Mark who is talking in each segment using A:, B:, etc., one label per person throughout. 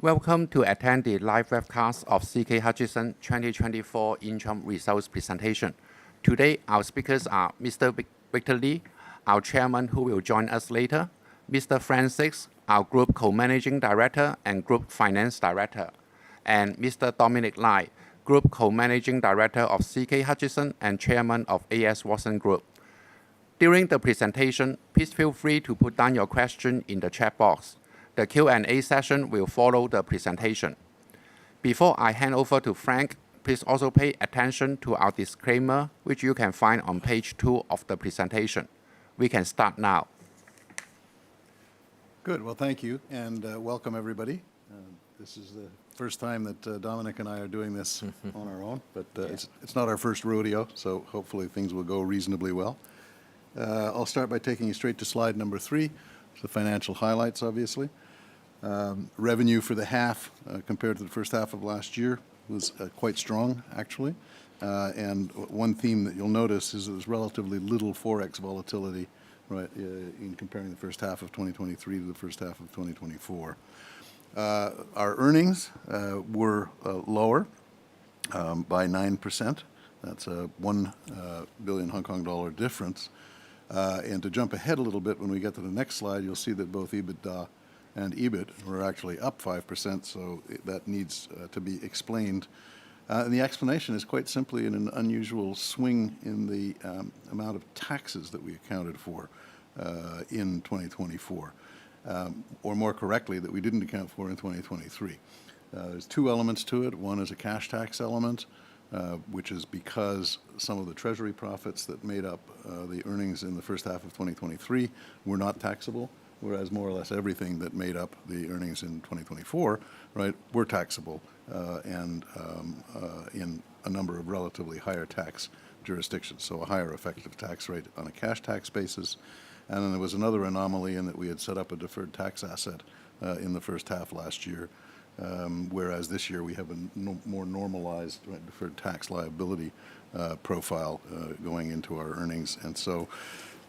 A: Welcome to attend the live webcast of CK Hutchison 2024 interim results presentation. Today, our speakers are Mr. Victor Lee, our chairman who will join us later, Mr. Francis, our group co-managing director and group finance director, and Mr. Dominic Lai, group co-managing director of CK Hutchison and chairman of AS Watson Group. During the presentation, please feel free to put down your question in the chat box. The Q&A session will follow the presentation. Before I hand over to Frank, please also pay attention to our disclaimer, which you can find on page 2 of the presentation. We can start now.
B: Good. Well, thank you, and welcome everybody. This is the first time that Dominic and I are doing this on our own, but it's not our first rodeo, so hopefully things will go reasonably well. I'll start by taking you straight to slide number 3, the financial highlights, obviously. Revenue for the half compared to the first half of last year was quite strong, actually. And one theme that you'll notice is there's relatively little Forex volatility, right, in comparing the first half of 2023 to the first half of 2024. Our earnings were lower by 9%. That's a 1 billion Hong Kong dollar difference. And to jump ahead a little bit, when we get to the next slide, you'll see that both EBITDA and EBIT were actually up 5%, so that needs to be explained. And the explanation is quite simply an unusual swing in the amount of taxes that we accounted for in 2024, or more correctly, that we didn't account for in 2023. There's two elements to it. One is a cash tax element, which is because some of the treasury profits that made up the earnings in the first half of 2023 were not taxable, whereas more or less everything that made up the earnings in 2024, right, were taxable and in a number of relatively higher tax jurisdictions, so a higher effective tax rate on a cash tax basis. And then there was another anomaly in that we had set up a deferred tax asset in the first half last year, whereas this year we have a more normalized deferred tax liability profile going into our earnings. And so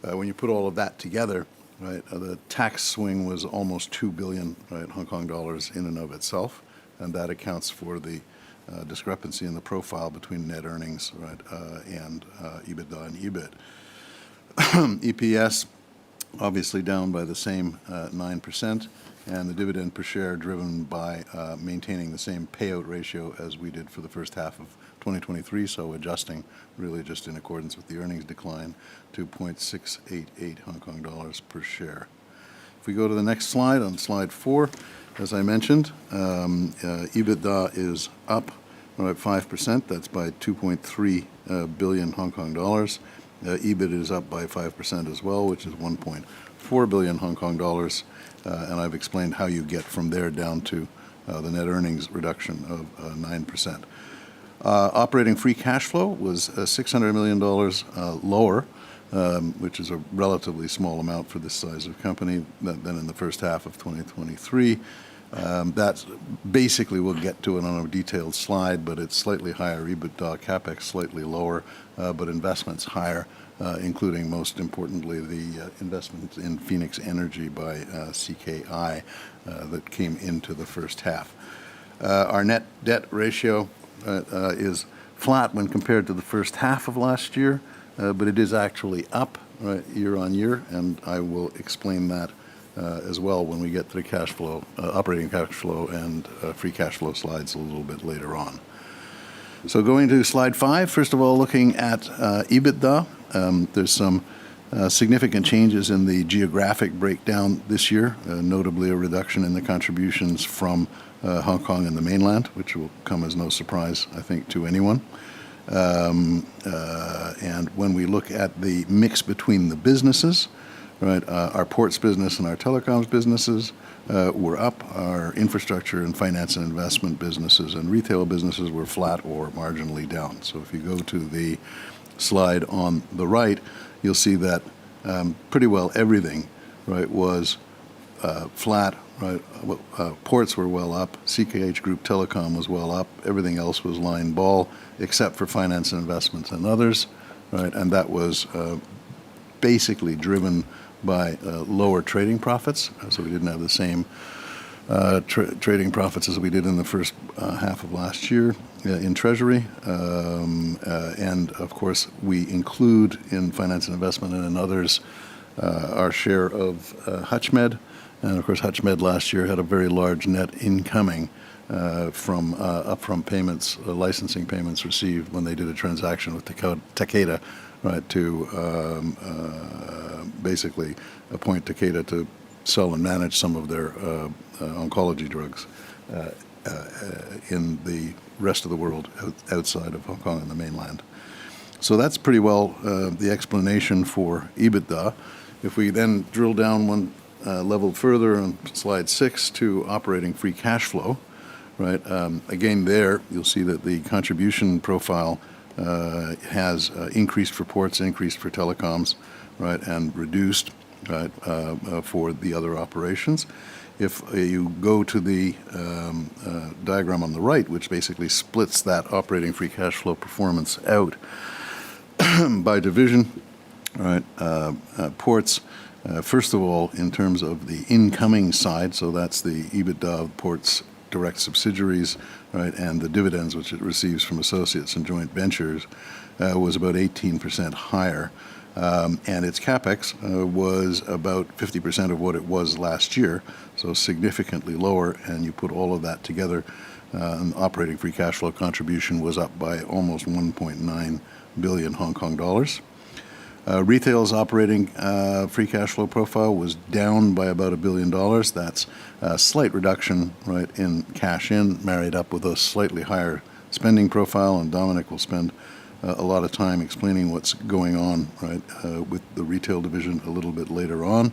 B: when you put all of that together, right, the tax swing was almost 2 billion Hong Kong dollars in and of itself, and that accounts for the discrepancy in the profile between net earnings, right, and EBITDA and EBIT. EPS obviously down by the same 9%, and the dividend per share driven by maintaining the same payout ratio as we did for the first half of 2023, so adjusting really just in accordance with the earnings decline to 0.688 Hong Kong dollars per share. If we go to the next slide, on slide 4, as I mentioned, EBITDA is up about 5%. That's by 2.3 billion Hong Kong dollars. EBIT is up by 5% as well, which is 1.4 billion Hong Kong dollars. And I've explained how you get from there down to the net earnings reduction of 9%. Operating free cash flow was $600 million lower, which is a relatively small amount for this size of company than in the first half of 2023. That's basically, we'll get to it on a detailed slide, but it's slightly higher EBITDA, CapEx slightly lower, but investments higher, including most importantly the investment in Phoenix Energy by CKI that came into the first half. Our net debt ratio is flat when compared to the first half of last year, but it is actually up year on year, and I will explain that as well when we get to the cash flow, operating cash flow and free cash flow slides a little bit later on. So going to slide 5, first of all, looking at EBITDA, there's some significant changes in the geographic breakdown this year, notably a reduction in the contributions from Hong Kong and the mainland, which will come as no surprise, I think, to anyone. And when we look at the mix between the businesses, right, our ports business and our telecoms businesses were up. Our infrastructure and finance and investment businesses and retail businesses were flat or marginally down. So if you go to the slide on the right, you'll see that pretty well everything, right, was flat. Right, ports were well up. CKH Group Telecom was well up. Everything else was line ball, except for finance and investments and others, right? And that was basically driven by lower trading profits. So we didn't have the same trading profits as we did in the first half of last year in Treasury. And, of course, we include in finance and investment and in others our share of HUTCHMED. And, of course, HUTCHMED last year had a very large net incoming from upfront payments, licensing payments received when they did a transaction with Takeda, right, to basically appoint Takeda to sell and manage some of their oncology drugs in the rest of the world outside of Hong Kong and the mainland. So that's pretty well the explanation for EBITDA. If we then drill down one level further on slide 6 to operating free cash flow, right? Again, there you'll see that the contribution profile has increased for ports, increased for telecoms, right, and reduced, right, for the other operations. If you go to the diagram on the right, which basically splits that operating free cash flow performance out by division, right, ports, first of all, in terms of the incoming side, so that's the EBITDA of ports' direct subsidiaries, right, and the dividends which it receives from associates and joint ventures, was about 18% higher. And its CapEx was about 50% of what it was last year, so significantly lower. And you put all of that together, operating free cash flow contribution was up by almost 1.9 billion Hong Kong dollars. Retail's operating free cash flow profile was down by about $1 billion. That's a slight reduction, right, in cash in, married up with a slightly higher spending profile, and Dominic will spend a lot of time explaining what's going on, right, with the retail division a little bit later on.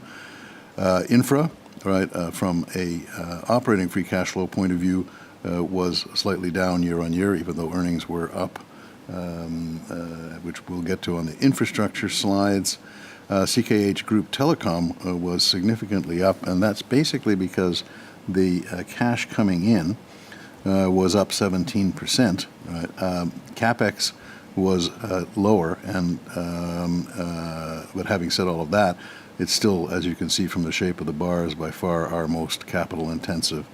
B: Infra, right, from a operating free cash flow point of view, was slightly down year on year, even though earnings were up, which we'll get to on the infrastructure slides. CKH Group Telecom was significantly up, and that's basically because the cash coming in was up 17%. Right? CapEx was lower, and but having said all of that, it's still, as you can see from the shape of the bars, by far our most capital-intensive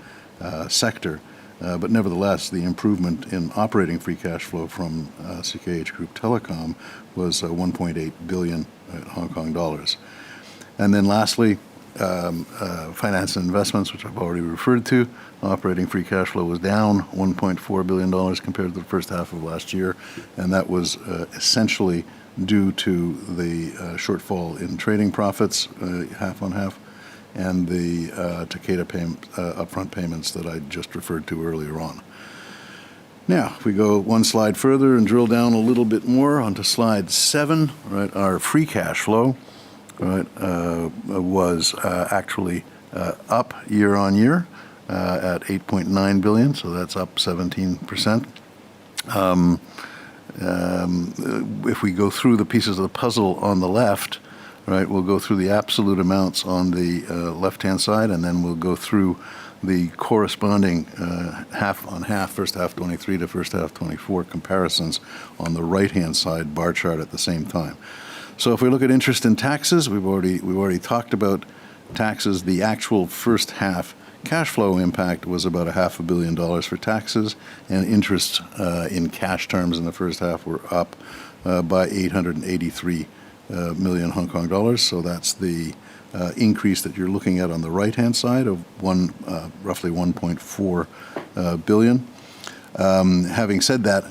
B: sector. But nevertheless, the improvement in operating free cash flow from CKH Group Telecom was 1.8 billion Hong Kong dollars. And then lastly, finance and investments, which I've already referred to, operating free cash flow was down $1.4 billion compared to the first half of last year, and that was essentially due to the shortfall in trading profits, half on half, and the Takeda upfront payments that I just referred to earlier on. Now, if we go one slide further and drill down a little bit more onto slide 7, right, our free cash flow, right, was actually up year on year at 8.9 billion, so that's up 17%. If we go through the pieces of the puzzle on the left, right, we'll go through the absolute amounts on the left-hand side, and then we'll go through the corresponding half on half, first half 23 to first half 24 comparisons on the right-hand side bar chart at the same time. So if we look at interest and taxes, we've already talked about taxes. The actual first half cash flow impact was about $500 million for taxes, and interest in cash terms in the first half were up by 883 million Hong Kong dollars. So that's the increase that you're looking at on the right-hand side of roughly 1.4 billion. Having said that,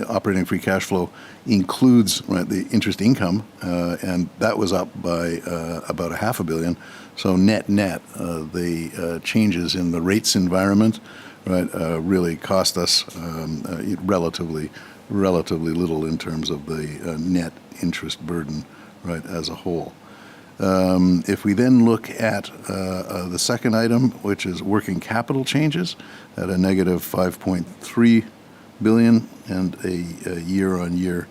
B: operating free cash flow includes, right, the interest income, and that was up by about $500 million. So net, the changes in the rates environment, right, really cost us relatively little in terms of the net interest burden, right, as a whole. If we then look at the second item, which is working capital changes, at a negative 5.3 billion and a year-on-year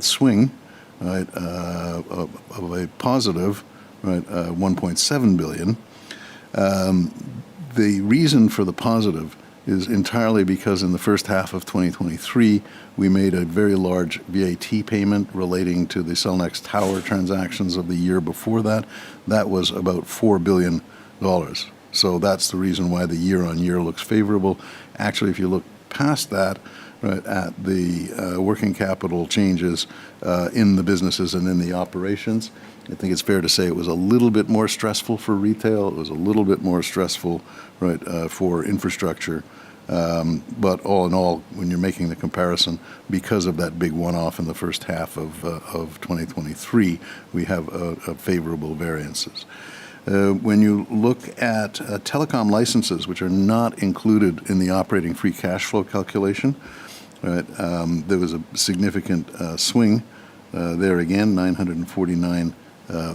B: swing, right, of a positive, right, 1.7 billion. The reason for the positive is entirely because in the first half of 2023, we made a very large VAT payment relating to the Cellnex Tower transactions of the year before that. That was about $4 billion, So that's the reason why the year-on-year looks favorable. Actually, if you look past that, right, at the working capital changes in the businesses and in the operations, I think it's fair to say it was a little bit more stressful for retail. It was a little bit more stressful, right, for infrastructure. But all in all, when you're making the comparison, because of that big one-off in the first half of 2023, we have favorable variances. When you look at telecom licenses, which are not included in the operating free cash flow calculation, right, there was a significant swing there again, $949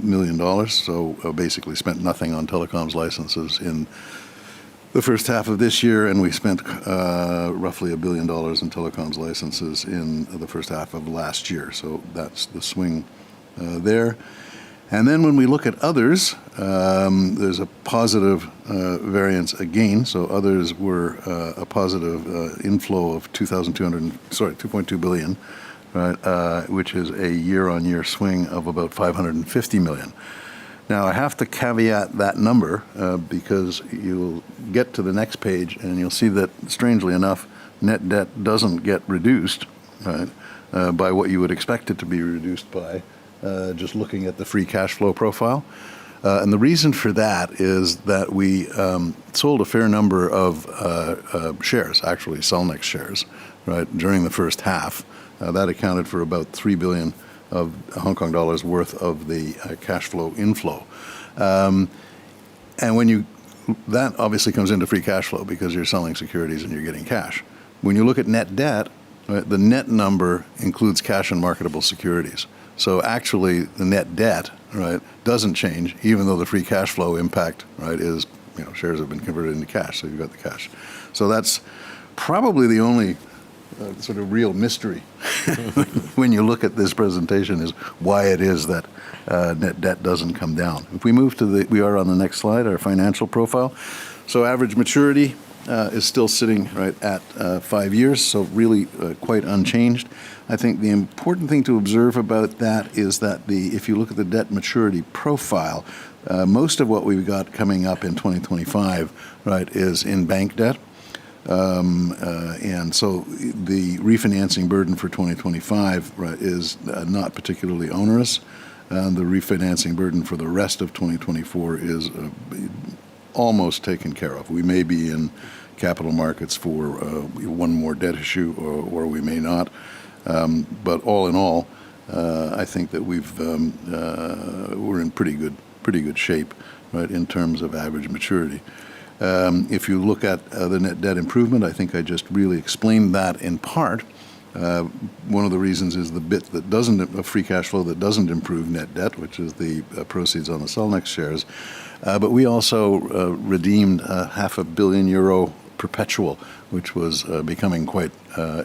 B: million. So basically spent nothing on telecoms licenses in the first half of this year, and we spent roughly $1 billion in telecoms licenses in the first half of last year. So that's the swing there. And then when we look at others, there's a positive variance again. So others were a positive inflow of 2.2 billion, right, which is a year-on-year swing of about 550 million. Now, I have to caveat that number because you'll get to the next page and you'll see that, strangely enough, net debt doesn't get reduced, right, by what you would expect it to be reduced by, just looking at the free cash flow profile. And the reason for that is that we sold a fair number of shares, actually Cellnex shares, right, during the first half. That accounted for about 3 billion of Hong Kong dollars worth of the cash flow inflow. And that obviously comes into free cash flow because you're selling securities and you're getting cash. When you look at net debt, right, the net number includes cash and marketable securities. So actually the net debt, right, doesn't change, even though the free cash flow impact, right, is, shares have been converted into cash, so you've got the cash. So that's probably the only sort of real mystery when you look at this presentation, is why it is that net debt doesn't come down. If we move to we are on the next slide, our financial profile. So average maturity is still sitting right at 5 years, so really quite unchanged. I think the important thing to observe about that is that if you look at the debt maturity profile, most of what we've got coming up in 2025, right, is in bank debt. And so the refinancing burden for 2025, right, is not particularly onerous. The refinancing burden for the rest of 2024 is almost taken care of. We may be in capital markets for one more debt issue, or we may not. But all in all, I think that we're in pretty good shape, right, in terms of average maturity. If you look at the net debt improvement, I think I just really explained that in part. One of the reasons is the bit that doesn't, free cash flow that doesn't improve net debt, which is the proceeds on the Cellnex shares. But we also redeemed €500 million perpetual, which was becoming quite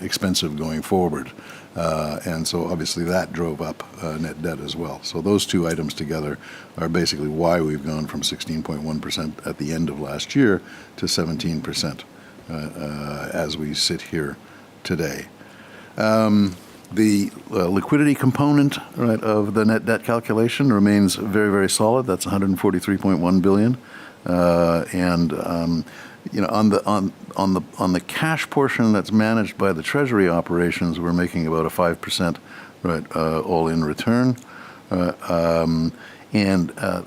B: expensive going forward. And so obviously that drove up net debt as well. So those two items together are basically why we've gone from 16.1% at the end of last year to 17% as we sit here today. The liquidity component, right, of the net debt calculation remains very, very solid. That's 143.1 billion. On the cash portion that's managed by the treasury operations, we're making about a 5%, right, all-in return. And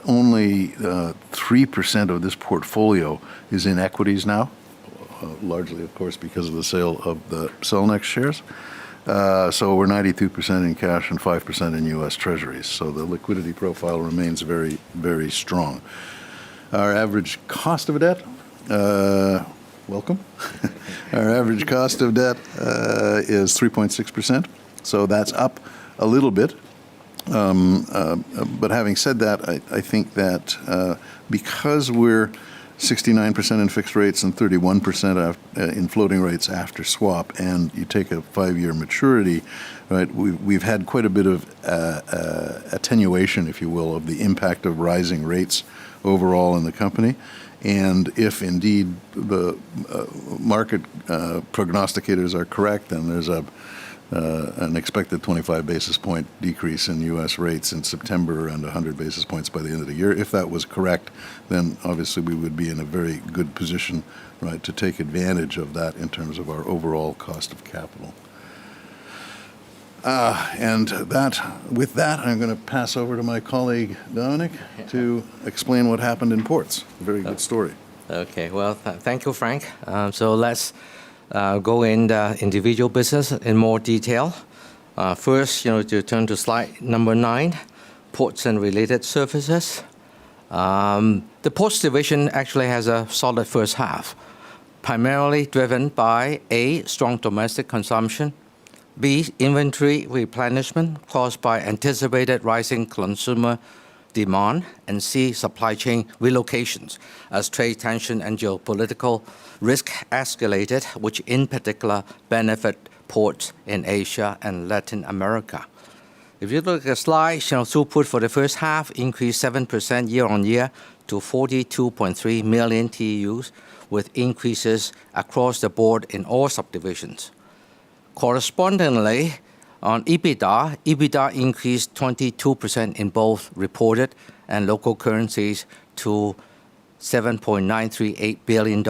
B: only 3% of this portfolio is in equities now, largely, of course, because of the sale of the Cellnex shares. So we're 92% in cash and 5% in U.S. Treasuries. So the liquidity profile remains very, very strong. Our average cost of debt, welcome. Our average cost of debt is 3.6%. So that's up a little bit. But having said that, I think that because we're 69% in fixed rates and 31% in floating rates after swap, and you take a 5-year maturity, right, we've had quite a bit of attenuation, if you will, of the impact of rising rates overall in the company. And if indeed the market prognosticators are correct, then there's a an expected 25 basis point decrease in U.S. rates in September and 100 basis points by the end of the year. If that was correct, then obviously we would be in a very good position, right, to take advantage of that in terms of our overall cost of capital. With that, I'm going to pass over to my colleague Dominic to explain what happened in ports. A very good story.
C: Okay, well, thank you, Frank. So let's go in the individual business in more detail. First, to turn to slide number 9, ports and related services. The ports division actually has a solid first half, primarily driven by A, strong domestic consumption, B, inventory replenishment caused by anticipated rising consumer demand, and C, supply chain relocations as trade tension and geopolitical risk escalated, which in particular benefit ports in Asia and Latin America. If you look at the slide, throughput for the first half increased 7% year-on-year to 42.3 million TEUs, with increases across the board in all subdivisions. Correspondingly, on EBITDA increased 22% in both reported and local currencies to $7.938 billion.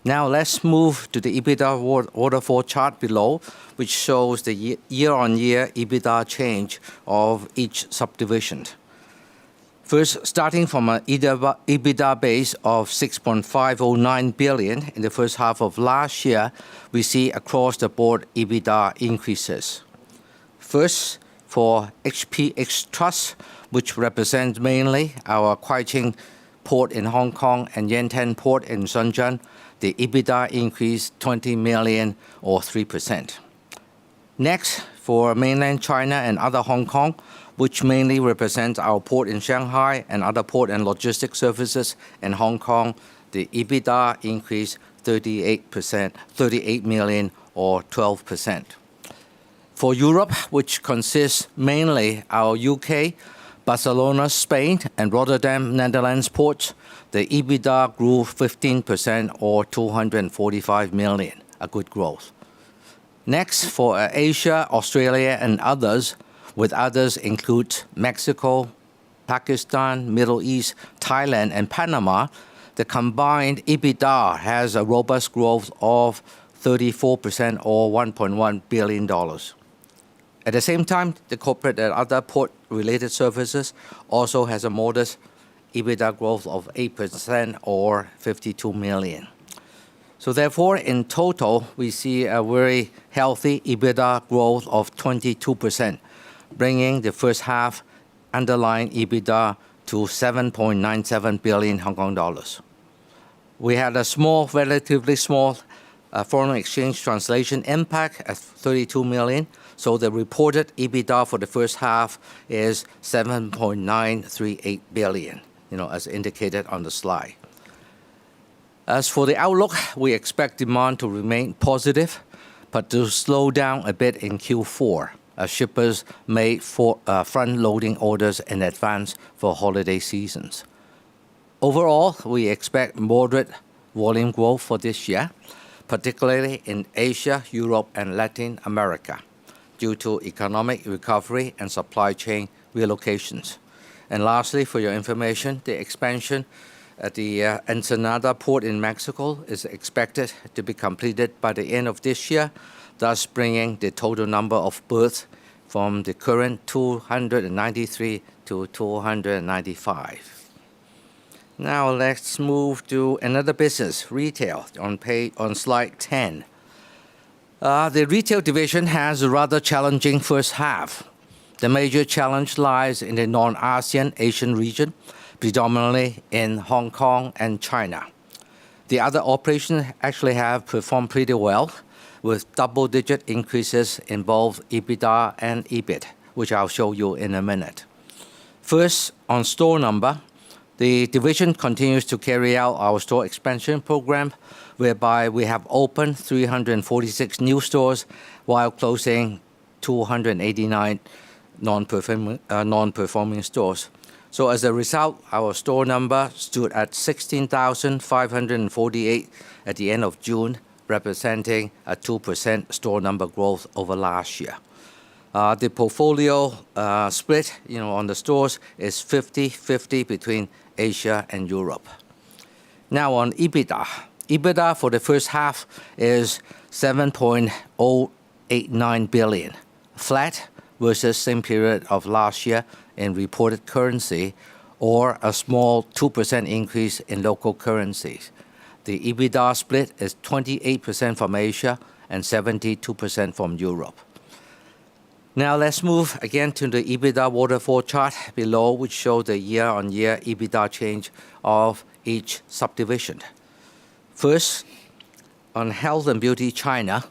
C: Now let's move to the EBITDA waterfall chart below, which shows the year-on-year EBITDA change of each subdivision. First, starting from an EBITDA base of $6.509 billion in the first half of last year, we see across the board EBITDA increases. First, for HPX Trust, which represents mainly our Kuching Port in Hong Kong and Yantian Port in Shenzhen, the EBITDA increased $20 million or 3%. Next, for mainland China and other Hong Kong, which mainly represents our port in Shanghai and other port and logistics services in Hong Kong, the EBITDA increased 38 million or 12%. For Europe, which consists mainly our UK, Barcelona, Spain, and Rotterdam, Netherlands ports, the EBITDA grew 15% or 245 million, a good growth. Next, for Asia, Australia, and others, with others include Mexico, Pakistan, Middle East, Thailand, and Panama, the combined EBITDA has a robust growth of 34% or $1.1 billion. At the same time, the corporate and other port-related services also has a modest EBITDA growth of 8% or 52 million. So therefore, in total, we see a very healthy EBITDA growth of 22%, bringing the first half underlying EBITDA to 7.97 billion Hong Kong dollars. We had a relatively small foreign exchange translation impact at 32 million, so the reported EBITDA for the first half is 7.938 billion, as indicated on the slide. As for the outlook, we expect demand to remain positive, but to slow down a bit in Q4, as shippers made front-loading orders in advance for holiday seasons. Overall, we expect moderate volume growth for this year, particularly in Asia, Europe, and Latin America, due to economic recovery and supply chain relocations. And lastly, for your information, the expansion at the Ensenada port in Mexico is expected to be completed by the end of this year, thus bringing the total number of berths from the current 293 to 295. Now let's move to another business, retail, on slide 10. The retail division has a rather challenging first half. The major challenge lies in the non-ASEAN Asian region, predominantly in Hong Kong and China. The other operations actually have performed pretty well, with double-digit increases in both EBITDA and EBIT, which I'll show you in a minute. First, on store number, the division continues to carry out our store expansion program, whereby we have opened 346 new stores while closing 289 non-performing stores. So as a result, our store number stood at 16,548 at the end of June, representing a 2% store number growth over last year. The portfolio split, on the stores is 50-50 between Asia and Europe. Now on EBITDA. EBITDA for the first half is 7.089 billion, flat versus same period of last year in reported currency, or a small 2% increase in local currencies. The EBITDA split is 28% from Asia and 72% from Europe. Now let's move again to the EBITDA waterfall chart below, which shows the year-on-year EBITDA change of each subdivision. First, on Health and Beauty China,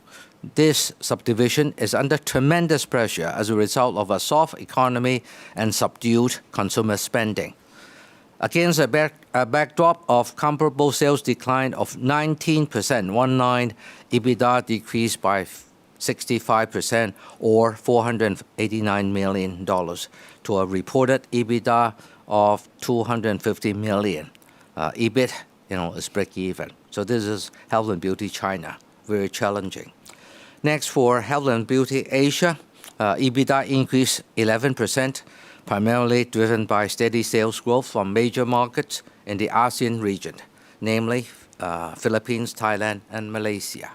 C: this subdivision is under tremendous pressure as a result of a soft economy and subdued consumer spending. Against a backdrop of comparable sales decline of 19%, EBITDA decreased by 65% or $489 million to a reported EBITDA of $250 million. EBIT, is break-even. So this is Health and Beauty China, very challenging. Next, for Health and Beauty Asia, EBITDA increased 11%, primarily driven by steady sales growth from major markets in the ASEAN region, namely Philippines, Thailand, and Malaysia.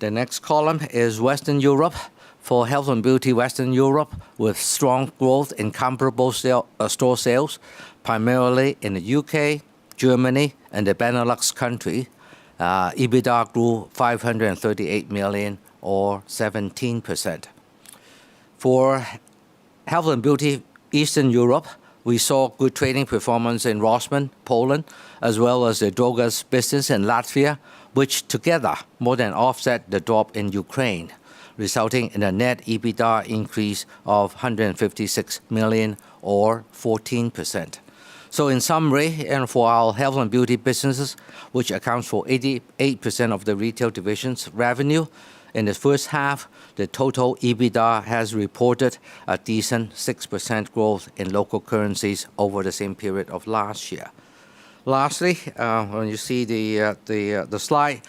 C: The next column is Western Europe. For Health and Beauty Western Europe, with strong growth in comparable store sales, primarily in the UK, Germany, and the Benelux country, EBITDA grew $538 million or 17%. For Health and Beauty Eastern Europe, we saw good trading performance in Rossmann, Poland, as well as the Drogas business in Latvia, which together more than offset the drop in Ukraine, resulting in a net EBITDA increase of $156 million or 14%. So in summary, and for our health and beauty businesses, which accounts for 88% of the retail division's revenue, in the first half, the total EBITDA has reported a decent 6% growth in local currencies over the same period of last year. Lastly, when you see the slide,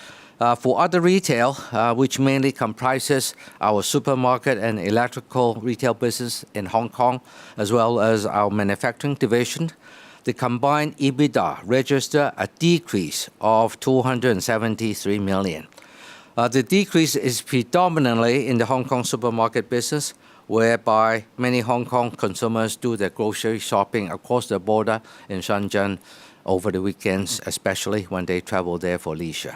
C: for other retail, which mainly comprises our supermarket and electrical retail business in Hong Kong, as well as our manufacturing division, the combined EBITDA registered a decrease of $273 million. The decrease is predominantly in the Hong Kong supermarket business, whereby many Hong Kong consumers do their grocery shopping across the border in Shenzhen over the weekends, especially when they travel there for leisure.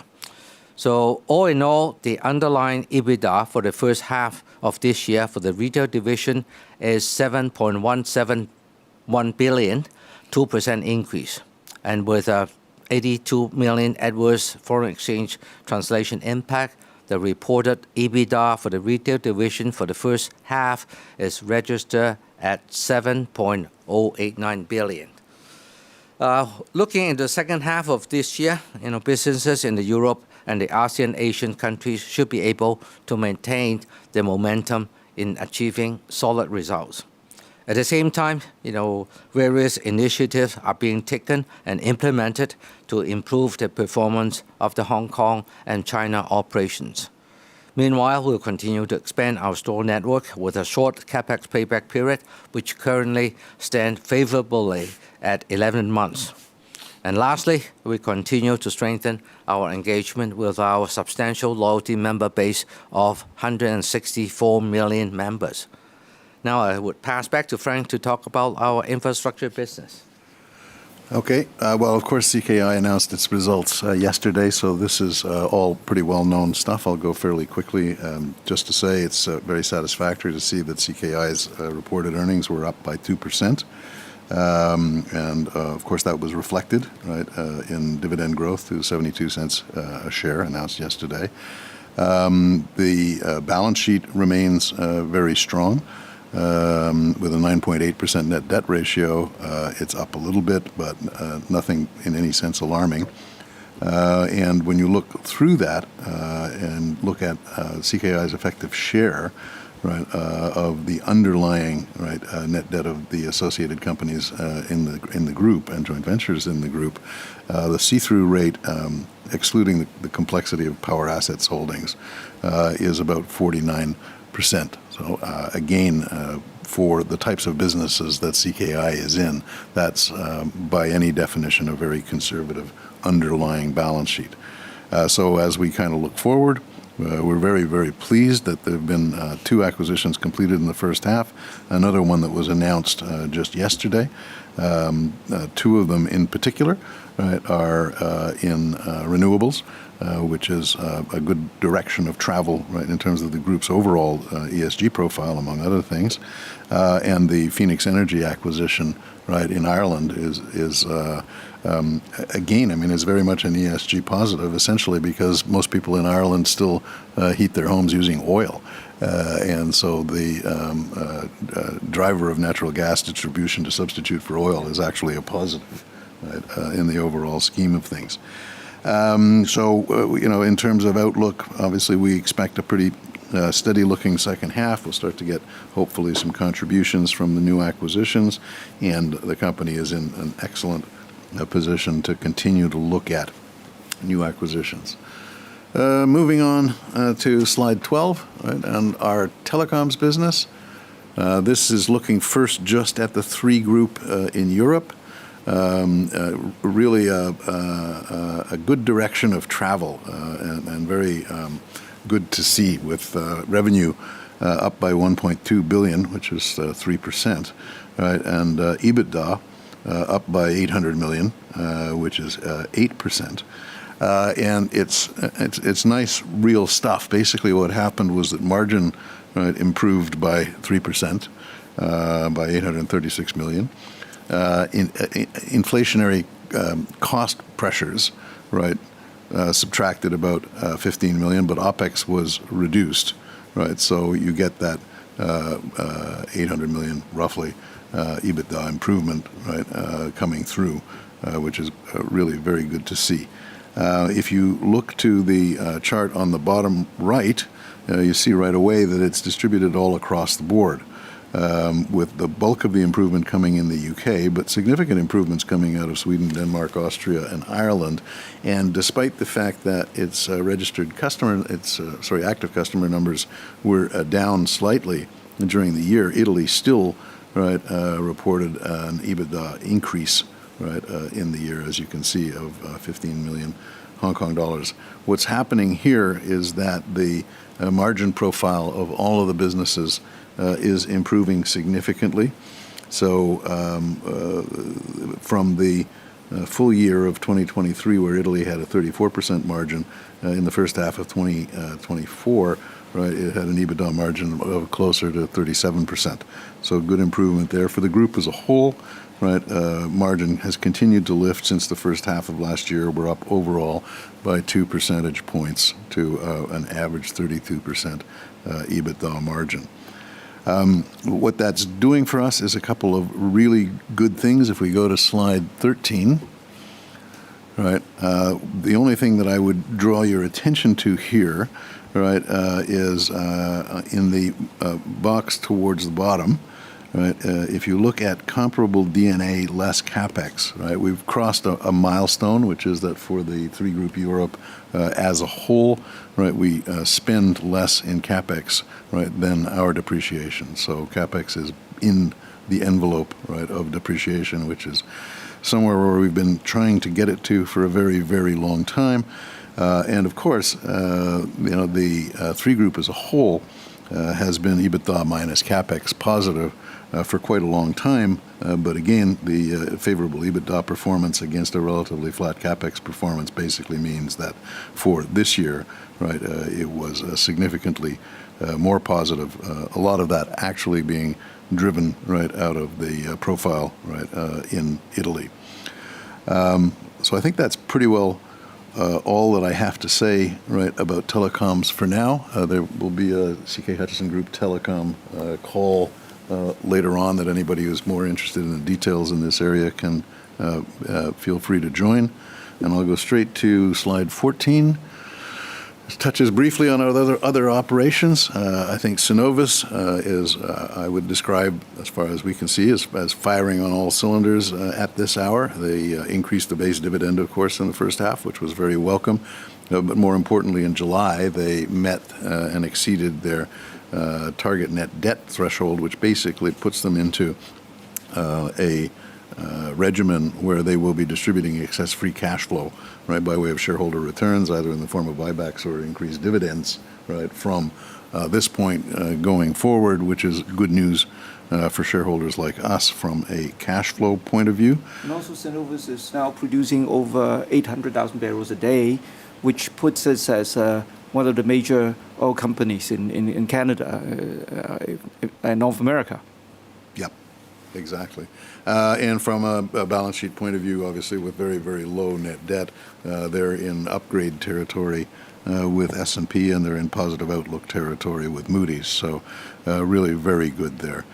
C: So all in all, the underlying EBITDA for the first half of this year for the retail division is $7.171 billion, 2% increase, and with a $82 million adverse foreign exchange translation impact, the reported EBITDA for the retail division for the first half is registered at $7.089 billion. Looking into the second half of this year, businesses in the Europe and the ASEAN Asian countries should be able to maintain the momentum in achieving solid results. At the same time, various initiatives are being taken and implemented to improve the performance of the Hong Kong and China operations. Meanwhile, we'll continue to expand our store network with a short capex payback period, which currently stands favorably at 11 months. And lastly, we continue to strengthen our engagement with our substantial loyalty member base of 164 million members. Now I would pass back to Frank to talk about our infrastructure business.
B: Okay. Well, of course, CKI announced its results yesterday, so this is all pretty well-known stuff. I'll go fairly quickly just to say it's very satisfactory to see that CKI's reported earnings were up by 2%. And, of course, that was reflected in dividend growth to 72 cents a share announced yesterday. The balance sheet remains very strong. With a 9.8% net debt ratio, it's up a little bit, but nothing in any sense alarming. And when you look through that and look at CKI's effective share of the underlying net debt of the associated companies in the group and joint ventures in the group, the see-through rate excluding the complexity of Power Assets holdings, is about 49%. So again, for the types of businesses that CKI is in, that's by any definition a very conservative underlying balance sheet. So as we kind of look forward, we're very, very pleased that there have been 2 acquisitions completed in the first half, another one that was announced just yesterday. 2 of them in particular, right, are in renewables, which is a good direction of travel, right, in terms of the group's overall ESG profile, among other things. And the Phoenix Energy acquisition, right, in Ireland is again, I mean, is very much an ESG positive, essentially because most people in Ireland still heat their homes using oil. And so the driver of natural gas distribution to substitute for oil is actually a positive, right, in the overall scheme of things. In terms of outlook, obviously we expect a pretty steady-looking second half. We'll start to get, hopefully, some contributions from the new acquisitions, and the company is in an excellent position to continue to look at new acquisitions. Moving on to slide 12, right, and our telecoms business. This is looking first just at the Three Group in Europe. Really a good direction of travel and very good to see, with revenue up by 1.2 billion, which is 3%, right, and EBITDA up by 800 million, which is 8%. And it's nice, real stuff. Basically, what happened was that margin, right, improved by 3%, by 836 million. Inflationary cost pressures, right, subtracted about 15 million, but OPEX was reduced, right? So you get that 800 million, roughly, EBITDA improvement, right, coming through, which is really very good to see. If you look to the chart on the bottom right, you see right away that it's distributed all across the board, with the bulk of the improvement coming in the UK, but significant improvements coming out of Sweden, Denmark, Austria, and Ireland. And despite the fact that its active customer numbers were down slightly during the year, Italy still, right, reported an EBITDA increase, right, in the year, as you can see, of 15 million Hong Kong dollars. What's happening here is that the margin profile of all of the businesses is improving significantly. So from the full year of 2023, where Italy had a 34% margin, in the first half of 2024, right, it had an EBITDA margin of closer to 37%. So good improvement there. For the group as a whole, right, margin has continued to lift since the first half of last year. We're up overall by 2 percentage points to an average 32% EBITDA margin. What that's doing for us is a couple of really good things. If we go to slide 13, right, the only thing that I would draw your attention to here, right, is in the box towards the bottom, right, if you look at comparable DNA less CapEx, right, we've crossed a milestone, which is that for the Three Group Europe as a whole, right, we spend less in CapEx, right, than our depreciation. So CapEx is in the envelope, right, of depreciation, which is somewhere where we've been trying to get it to for a very, very long time. And of course, the Three Group as a whole has been EBITDA minus CapEx positive for quite a long time. But again, the favorable EBITDA performance against a relatively flat CapEx performance basically means that for this year, right, it was significantly more positive. A lot of that actually being driven right out of the profile, right, in Italy. So I think that's pretty well all that I have to say, right, about telecoms for now. There will be a CK Hutchison Group Telecom call later on that anybody who's more interested in the details in this area can feel free to join. And I'll go straight to slide 14. touches briefly on our other operations. I think Cenovus is, I would describe, as far as we can see, as firing on all cylinders at this hour. They increased the base dividend, of course, in the first half, which was very welcome. But more importantly, in July, they met and exceeded their target net debt threshold, which basically puts them into a regimen where they will be distributing excess free cash flow, right, by way of shareholder returns, either in the form of buybacks or increased dividends, right, from this point going forward, which is good news for shareholders like us from a cash flow point of view.
D: And also Cenovus is now producing over 800,000 barrels a day, which puts us as one of the major oil companies in Canada and North America.
B: Yep, exactly. And from a balance sheet point of view, obviously with very, very low net debt, they're in upgrade territory with S&P, and they're in positive outlook territory with Moody's. So really very good there.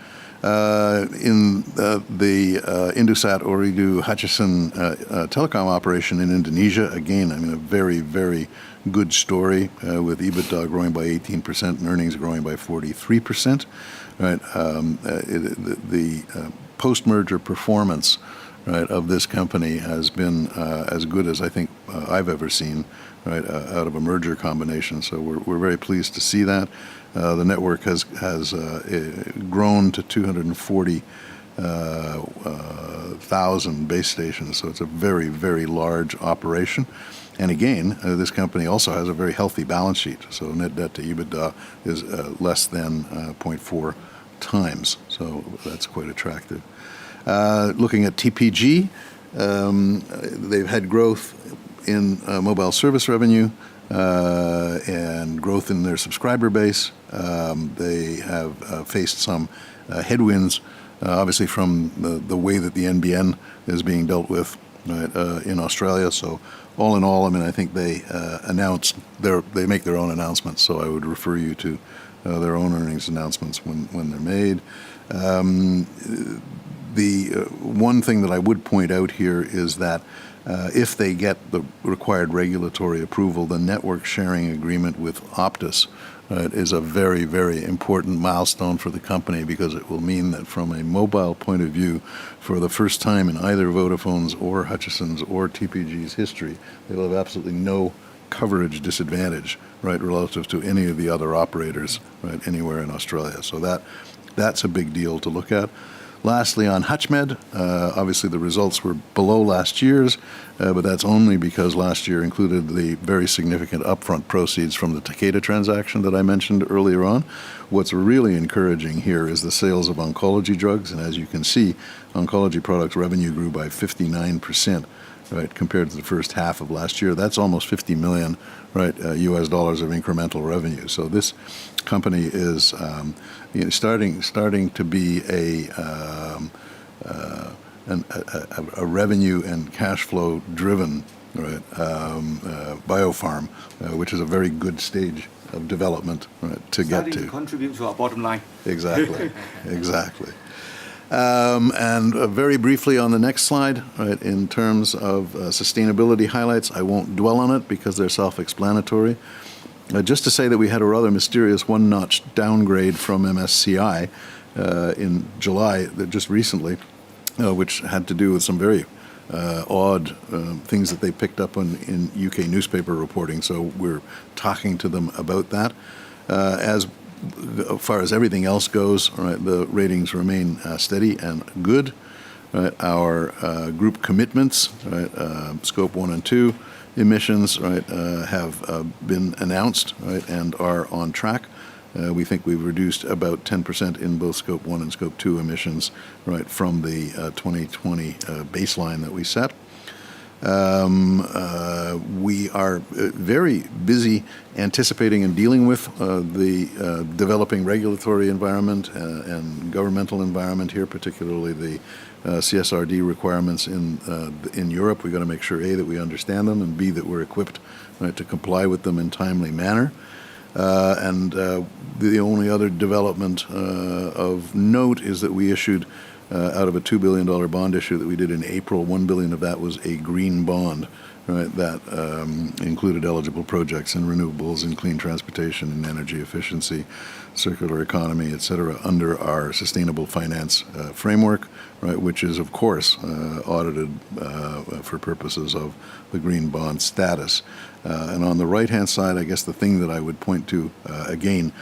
B: In the Indosat Ooredoo Hutchison telecom operation in Indonesia, again, I mean, a very, very good story with EBITDA growing by 18% and earnings growing by 43%. Right, the post-merger performance, right, of this company has been as good as I think I've ever seen, right, out of a merger combination. So we're very pleased to see that. The network has grown to 240,000 base stations, so it's a very, very large operation. And again, this company also has a very healthy balance sheet. So net debt to EBITDA is less than 0.4 times. So that's quite attractive. Looking at TPG, they've had growth in mobile service revenue and growth in their subscriber base. They have faced some headwinds, obviously from the way that the NBN is being dealt with, right, in Australia. So all in all, I mean, I think they they make their own announcements. So I would refer you to their own earnings announcements when they're made. The one thing that I would point out here is that if they get the required regulatory approval, the network sharing agreement with Optus is a very, very important milestone for the company, because it will mean that from a mobile point of view, for the first time in either Vodafone's or Hutchison's or TPG's history, they will have absolutely no coverage disadvantage, right, relative to any of the other operators, right, anywhere in Australia. So that's a big deal to look at. Lastly, on HUTCHMED, obviously the results were below last year's, but that's only because last year included the very significant upfront proceeds from the Takeda transaction that I mentioned earlier on. What's really encouraging here is the sales of oncology drugs, and as you can see, oncology products revenue grew by 59%, right, compared to the first half of last year. That's almost $50 million, right, US dollars of incremental revenue. So this company is starting to be a revenue and cash flow driven, right, biopharm, which is a very good stage of development, right, to get to
D: contribute to our bottom line.
B: Exactly, exactly. And very briefly on the next slide, right, in terms of sustainability highlights, I won't dwell on it because they're self-explanatory. Just to say that we had a rather mysterious one-notch downgrade from MSCI in July, just recently, which had to do with some very odd things that they picked up on in UK newspaper reporting. So we're talking to them about that. As far as everything else goes, right, the ratings remain steady and good. Right, our group commitments, right, Scope 1 and 2 emissions, right, have been announced, right, and are on track. We think we've reduced about 10% in both Scope 1 and Scope 2 emissions, right, from the 2020 baseline that we set. We are very busy anticipating and dealing with the developing regulatory environment and governmental environment here, particularly the CSRD requirements in Europe. We've got to make sure, A, that we understand them, and B, that we're equipped, right, to comply with them in timely manner. And the only other development of note is that we issued out of a $2 billion bond issue that we did in April, $1 billion of that was a green bond, right, that included eligible projects in renewables and clean transportation and energy efficiency, circular economy, et cetera, under our sustainable finance framework, right, which is, of course, audited for purposes of the green bond status. And on the right-hand side, I guess the thing that I would point to, again,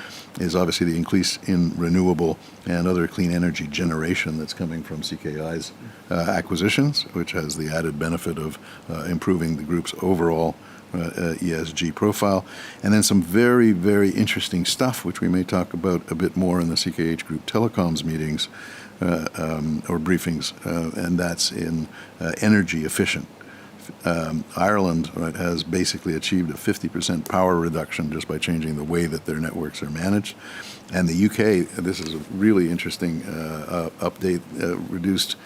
B: is obviously the increase in renewable and other clean energy generation that's coming from CKI's acquisitions, which has the added benefit of improving the group's overall ESG profile. And then some very, very interesting stuff, which we may talk about a bit more in the CKH Group Telecoms meetings or briefings, and that's in energy efficient. Ireland, right, has basically achieved a 50% power reduction just by changing the way that their networks are managed. And the UK, this is a really interesting update, reduced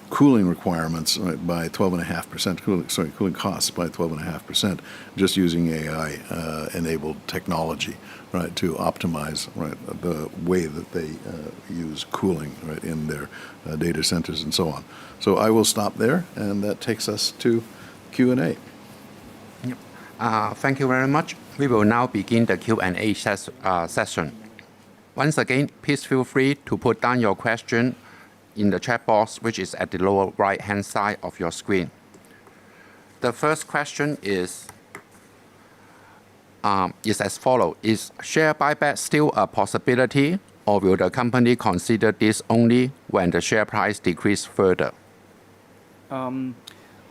B: cooling requirements, right, by 12.5%, cooling costs by 12.5%, just using AI-enabled technology, right, to optimize, right, the way that they use cooling, right, in their data centers and so on. So I will stop there, and that takes us to Q&A.
A: Yep. Thank you very much. We will now begin the Q&A session. Once again, please feel free to put down your question in the chat box, which is at the lower right-hand side of your screen. The first question is as follows. Is share buyback still a possibility, or will the company consider this only when the share price decreases further?
D: We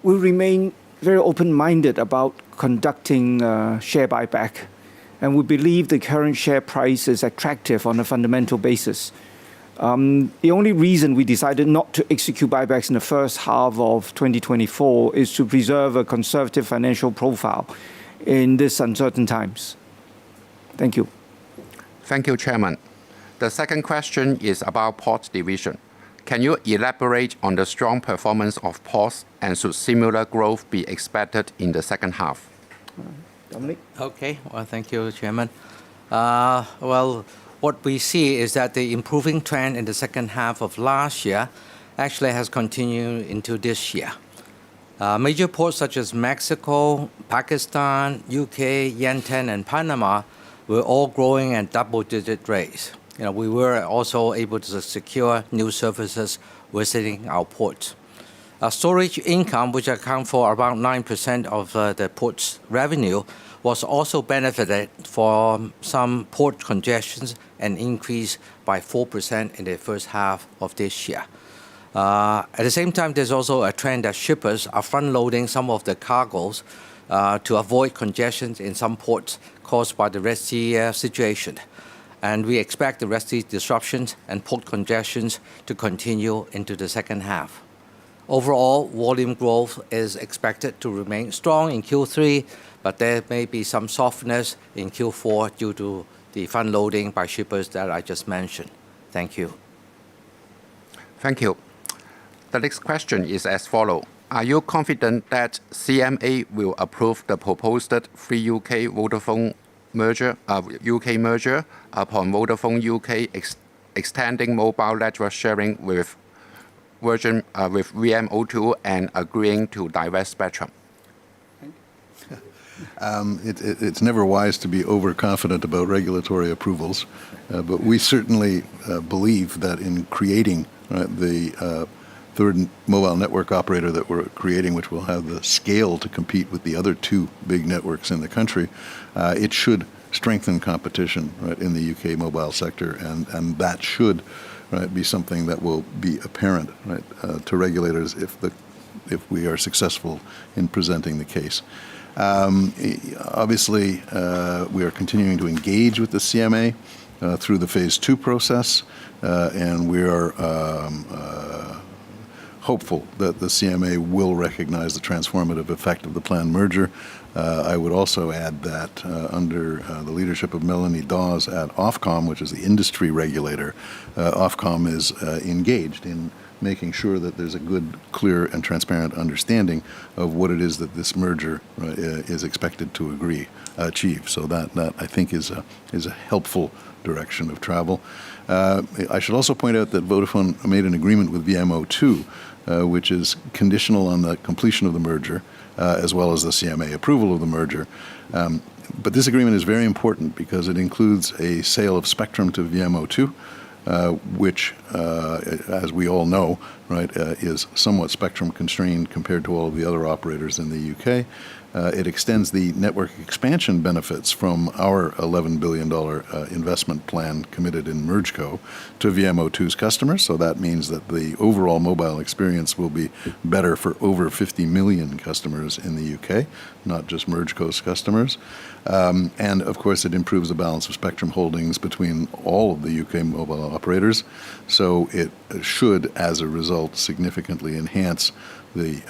D: remain very open-minded about conducting share buyback, and we believe the current share price is attractive on a fundamental basis. The only reason we decided not to execute buybacks in the first half of 2024 is to preserve a conservative financial profile in these uncertain times. Thank you.
A: Thank you, Chairman. The second question is about Ports Division. Can you elaborate on the strong performance of ports, and should similar growth be expected in the second half?
D: Dominic?
C: Okay, well, thank you, Chairman. What we see is that the improving trend in the second half of last year actually has continued into this year. Major ports such as Mexico, Pakistan, UK, Yantian, and Panama were all growing at double-digit rates. We were also able to secure new services visiting our ports. Storage income, which accounts for about 9% of the port's revenue, was also benefited from some port congestions and increased by 4% in the first half of this year. At the same time, there's also a trend that shippers are front-loading some of the cargoes to avoid congestions in some ports caused by the Red Sea situation. And we expect the Red Sea disruptions and port congestions to continue into the second half. Overall, volume growth is expected to remain strong in Q3, but there may be some softness in Q4 due to the front-loading by shippers that I just mentioned. Thank you.
A: Thank you. The next question is as follows. Are you confident that CMA will approve the proposed Three UK Vodafone merger upon Vodafone UK extending mobile network sharing with VMO2 and agreeing to divest spectrum?
B: It's never wise to be overconfident about regulatory approvals, but we certainly believe that in creating the third mobile network operator that we're creating, which will have the scale to compete with the other two big networks in the country, it should strengthen competition, right, in the UK mobile sector, and that should, right, be something that will be apparent, right, to regulators if we are successful in presenting the case. Obviously, we are continuing to engage with the CMA through the Phase 2 process, and we are hopeful that the CMA will recognize the transformative effect of the planned merger. I would also add that under the leadership of Melanie Dawes at Ofcom, which is the industry regulator, Ofcom is engaged in making sure that there's a good, clear, and transparent understanding of what it is that this merger is expected to achieve. So that I think is a helpful direction of travel. I should also point out that Vodafone made an agreement with VMO2, which is conditional on the completion of the merger, as well as the CMA approval of the merger. But this agreement is very important because it includes a sale of spectrum to VMO2, which, as we all know, right, is somewhat spectrum constrained compared to all of the other operators in the UK. It extends the network expansion benefits from our $11 billion investment plan committed in MergeCo to VMO2's customers. So that means that the overall mobile experience will be better for over 50 million customers in the UK, not just MergeCo's customers. And of course, it improves the balance of spectrum holdings between all of the UK mobile operators. So it should, as a result, significantly enhance the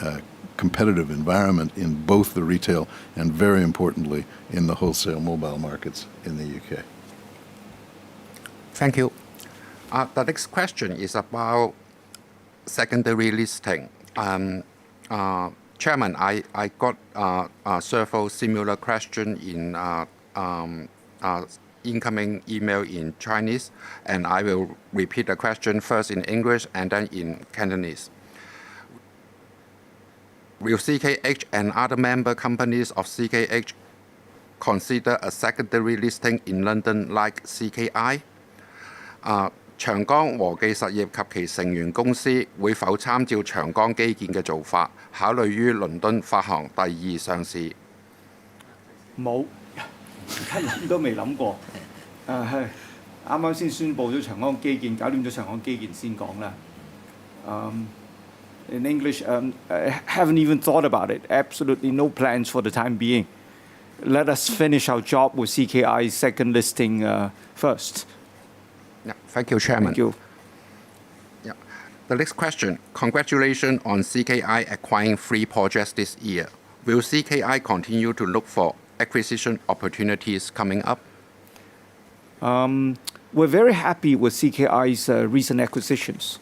B: competitive environment in both the retail and, very importantly, in the wholesale mobile markets in the UK.
A: Thank you. The next question is about secondary listing. Chairman, I got several similar questions in incoming email in Chinese, and I will repeat the question first in English and then in Cantonese. Will CKH and other member companies of CKH consider a secondary listing in London like CKI? 長江和記實業及其成員公司會否參照長江基建嘅做法，考慮於倫敦發行第二上市？
D: 冇，而家諗都未諗過。係啱啱先宣布咗長江基建，搞掂咗長江基建先講啦。In English, I haven't even thought about it. Absolutely no plans for the time being. Let us finish our job with CKI's second listing first.
A: Yeah, thank you, Chairman.
D: Thank you.
A: Yeah. The next question. Congratulations on CKI acquiring 3 projects this year. Will CKI continue to look for acquisition opportunities coming up?
D: We're very happy with CKI's recent acquisitions.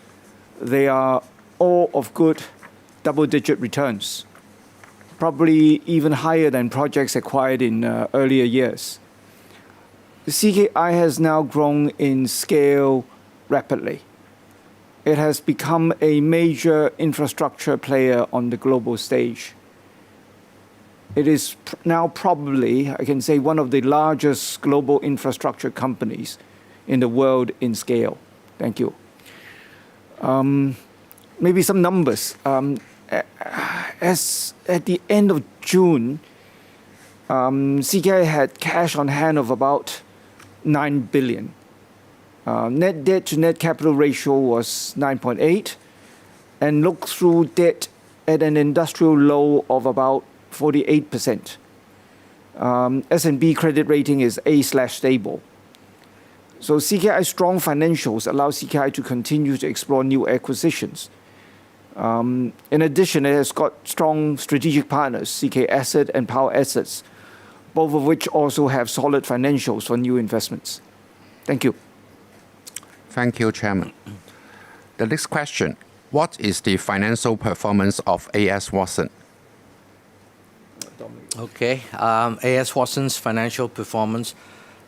D: They are all of good double-digit returns, probably even higher than projects acquired in earlier years. The CKI has now grown in scale rapidly. It has become a major infrastructure player on the global stage. It is now probably, I can say, one of the largest global infrastructure companies in the world in scale. Thank you. Maybe some numbers. As at the end of June, CKI had cash on hand of about 9 billion. Net debt to net capital ratio was 9.8, and look-through debt at an industrial low of about 48%. S&P credit rating is A/stable. So CKI's strong financials allow CKI to continue to explore new acquisitions. In addition, it has got strong strategic partners, CK Asset and Power Assets, both of which also have solid financials for new investments. Thank you.
A: Thank you, Chairman. The next question. What is the financial performance of A.S. Watson?
C: Okay, A.S. Watson's financial performance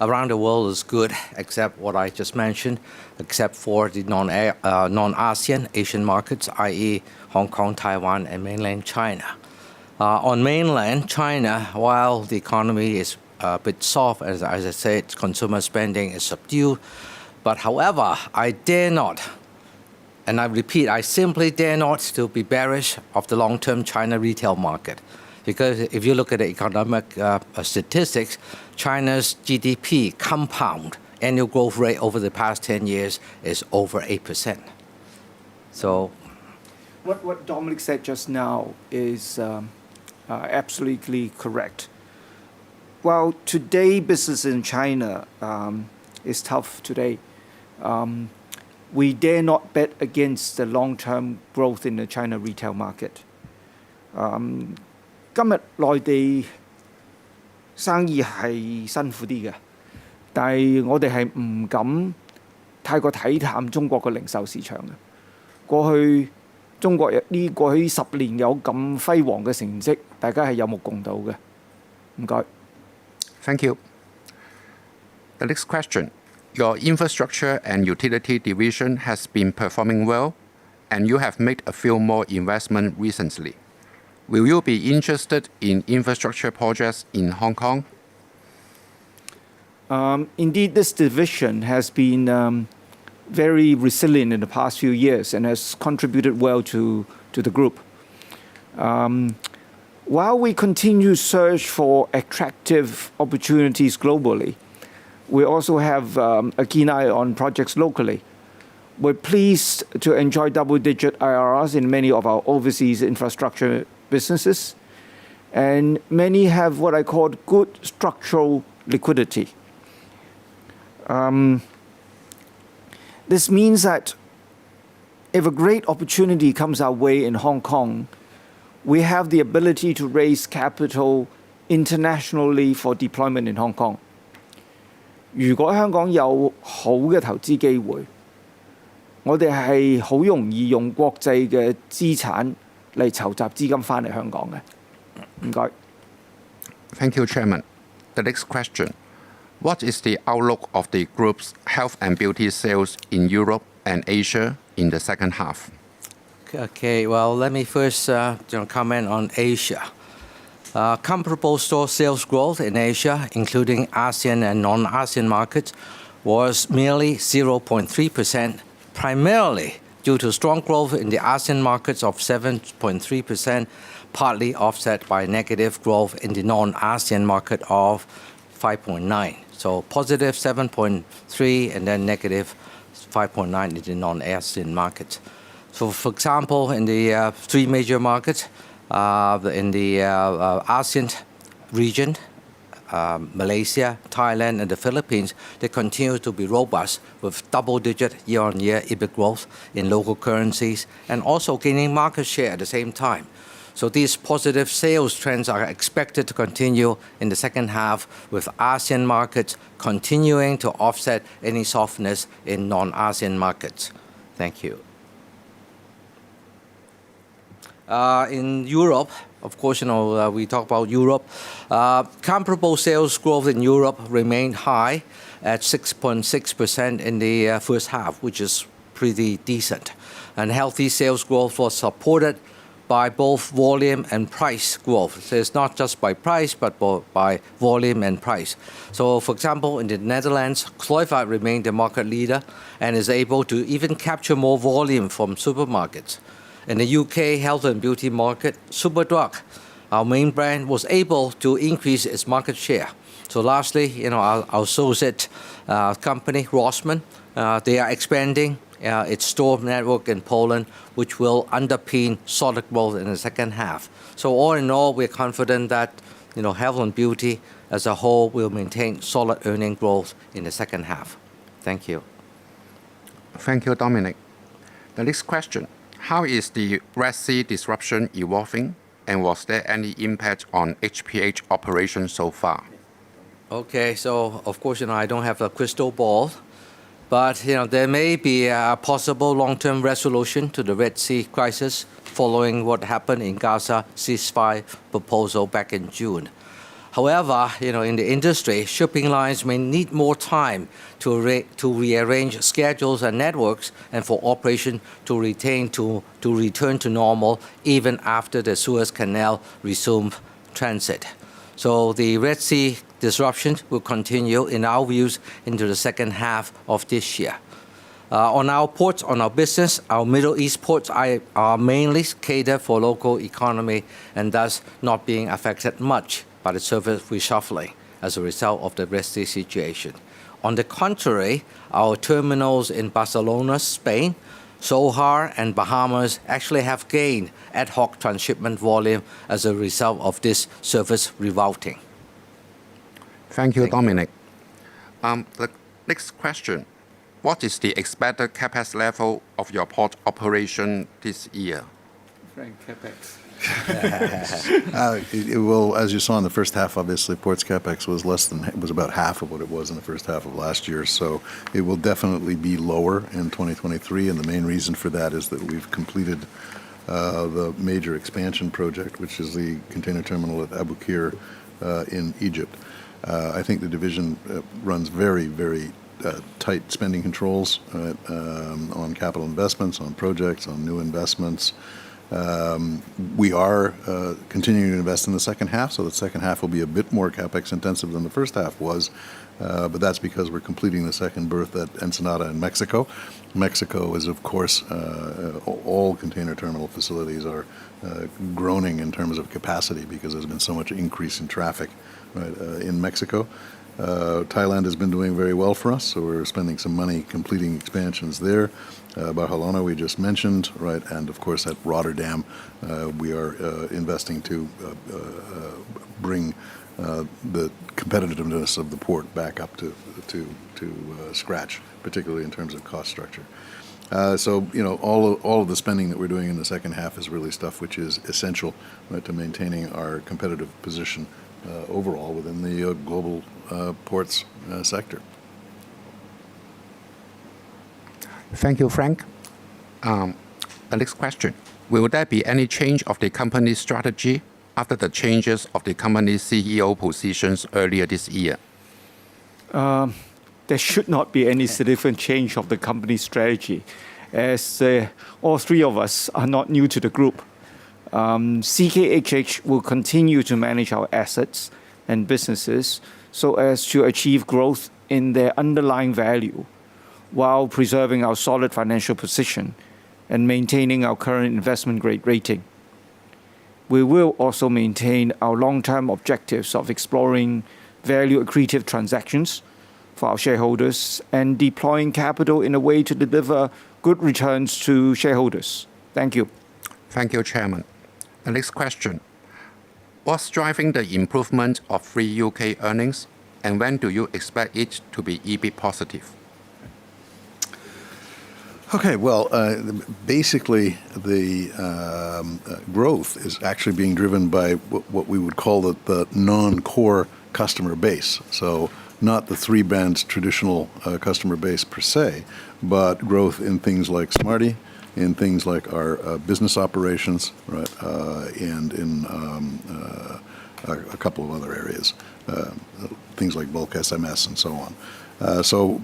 C: around the world is good, except what I just mentioned, except for the non-ASEAN Asian markets, i.e. Hong Kong, Taiwan, and mainland China. On mainland China, while the economy is a bit soft, as I said, consumer spending is subdued. But however, I dare not, and I repeat, I simply dare not to be bearish of the long-term China retail market. Because if you look at the economic statistics, China's GDP compound annual growth rate over the past 10 years is over 8%. So,
D: what Dominic said just now is absolutely correct. While today business in China is tough today, we dare not bet against the long-term growth in the China retail market. 今日內地生意係辛苦啲嘅，但係我哋係唔敢太過睇淡中國嘅零售市場嘅。過去中國過去10年有咁輝煌嘅成績，大家係有目共睹嘅。唔該。
A: Thank you. The next question. Your infrastructure and utility division has been performing well, and you have made a few more investments recently. will you be interested in infrastructure projects in Hong Kong?
D: Indeed, this division has been very resilient in the past few years and has contributed well to the group. While we continue to search for attractive opportunities globally, we also have a keen eye on projects locally. We're pleased to enjoy double-digit IRRs in many of our overseas infrastructure businesses, and many have what I call good structural liquidity. This means that if a great opportunity comes our way in Hong Kong, we have the ability to raise capital internationally for deployment in Hong Kong. 如果香港有好嘅投資機會，我哋係好容易用國際嘅資產嚟籌集資金返嚟香港嘅。唔該。
A: Thank you, Chairman. The next question. What is the outlook of the group's health and beauty sales in Europe and Asia in the second half?
C: Okay, well, let me first comment on Asia. Comparable store sales growth in Asia, including ASEAN and non-ASEAN markets, was merely 0.3%, primarily due to strong growth in the ASEAN markets of 7.3%, partly offset by negative growth in the non-ASEAN market of 5.9%. So positive 7.3% and then negative 5.9% in the non-ASEAN markets. So for example, in the three major markets, in the ASEAN region, Malaysia, Thailand, and the Philippines, they continue to be robust with double-digit year-on-year EBIT growth in local currencies and also gaining market share at the same time. So these positive sales trends are expected to continue in the second half, with ASEAN markets continuing to offset any softness in non-ASEAN markets. Thank you. In Europe, of course, we talk about Europe. Comparable sales growth in Europe remained high at 6.6% in the first half, which is pretty decent. And healthy sales growth was supported by both volume and price growth. So it's not just by price, but by volume and price. So for example, in the Netherlands, Kruidvat remained the market leader and is able to even capture more volume from supermarkets. In the UK health and beauty market, Superdrug, our main brand, was able to increase its market share. So lastly, our associate company, Rossmann, they are expanding its store network in Poland, which will underpin solid growth in the second half. So all in all, we're confident that health and beauty as a whole will maintain solid earning growth in the second half. Thank you.
A: Thank you, Dominic. The next question. How is the Red Sea disruption evolving, and was there any impact on HPH operations so far?
C: Okay, so of course, I don't have a crystal ball, but there may be a possible long-term resolution to the Red Sea crisis following what happened in Gaza ceasefire proposal back in June. However, in the industry, shipping lines may need more time to rearrange schedules and networks, and for operation to return to normal even after the Suez Canal resumed transit. So the Red Sea disruption will continue, in our views, into the second half of this year. On our ports, on our business, our Middle East ports are mainly catered for local economy and thus not being affected much by the service reshuffling as a result of the Red Sea situation. On the contrary, our terminals in Barcelona, Spain, Sohar, and Bahamas actually have gained ad hoc transshipment volume as a result of this service rerouting.
A: Thank you, Dominic. The next question. What is the expected CapEx level of your port operation this year?
D: Frank, CapEx.
B: It will, as you saw in the first half, obviously, Ports CapEx was about half of what it was in the first half of last year. So it will definitely be lower in 2023, and the main reason for that is that we've completed the major expansion project, which is the container terminal at Abu Qir in Egypt. I think the division runs very, very tight spending controls on capital investments, on projects, on new investments. We are continuing to invest in the second half, so the second half will be a bit more capex intensive than the first half was, but that's because we're completing the second berth at Ensenada in Mexico. Mexico is, of course, all container terminal facilities are groaning in terms of capacity because there's been so much increase in traffic, right, in Mexico. Thailand has been doing very well for us, so we're spending some money completing expansions there. Barcelona we just mentioned, right, and of course at Rotterdam we are investing to bring the competitiveness of the port back up to scratch, particularly in terms of cost structure. So, you know, all of the spending that we're doing in the second half is really stuff which is essential, right, to maintaining our competitive position overall within the global ports sector.
A: Thank you, Frank. The next question. Will there be any change of the company's strategy after the changes of the company's CEO positions earlier this year?
D: There should not be any significant change of the company's strategy, as all three of us are not new to the group. CKHH will continue to manage our assets and businesses so as to achieve growth in their underlying value while preserving our solid financial position and maintaining our current investment grade rating. We will also maintain our long-term objectives of exploring value accretive transactions for our shareholders and deploying capital in a way to deliver good returns to shareholders. Thank you.
A: Thank you, Chairman. The next question. What's driving the improvement of Free UK earnings, and when do you expect it to be EBIT positive?
B: Okay, well, basically the growth is actually being driven by what we would call the non-core customer base. So not the three brands traditional customer base per se, but growth in things like Smarty, in things like our business operations, right, and in a couple of other areas, things like bulk SMS and so on. So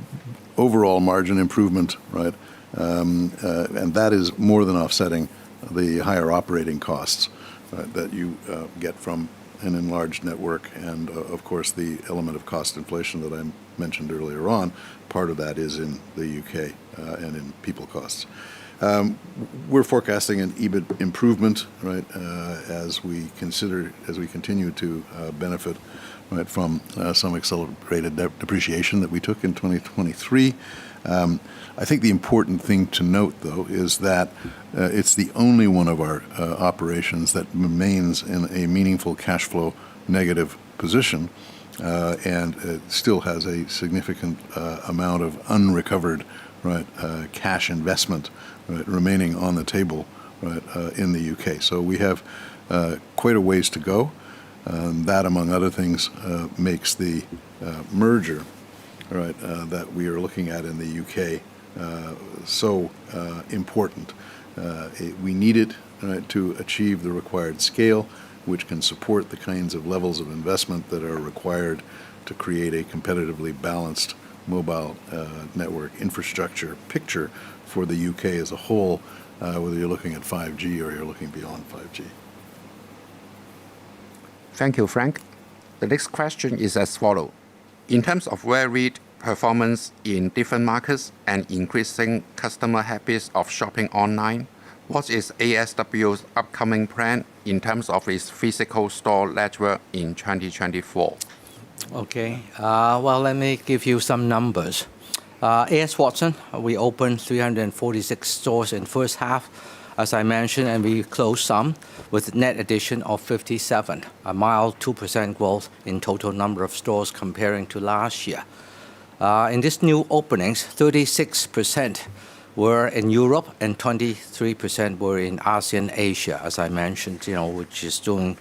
B: overall margin improvement, right, and that is more than offsetting the higher operating costs that you get from an enlarged network, and of course the element of cost inflation that I mentioned earlier on. Part of that is in the UK and in people costs. We're forecasting an EBIT improvement, right, as we continue to benefit, right, from some accelerated depreciation that we took in 2023. I think the important thing to note, though, is that it's the only one of our operations that remains in a meaningful cash flow negative position, and it still has a significant amount of unrecovered, right, cash investment, right, remaining on the table, right, in the UK. So we have quite a ways to go. That, among other things, makes the merger, right, that we are looking at in the UK so important. We need it, right, to achieve the required scale, which can support the kinds of levels of investment that are required to create a competitively balanced mobile network infrastructure picture for the UK as a whole, whether you're looking at 5G or you're looking beyond 5G.
A: Thank you, Frank. The next question is as follows. In terms of varied performance in different markets and increasing customer habits of shopping online, what is ASW's upcoming plan in terms of its physical store network in 2024?
C: Okay, well, let me give you some numbers. A.S. Watson, we opened 346 stores in first half, as I mentioned, and we closed some with net addition of 57, a mild 2% growth in total number of stores comparing to last year. In this new openings, 36% were in Europe and 23% were in ASEAN Asia, as I mentioned, which is doing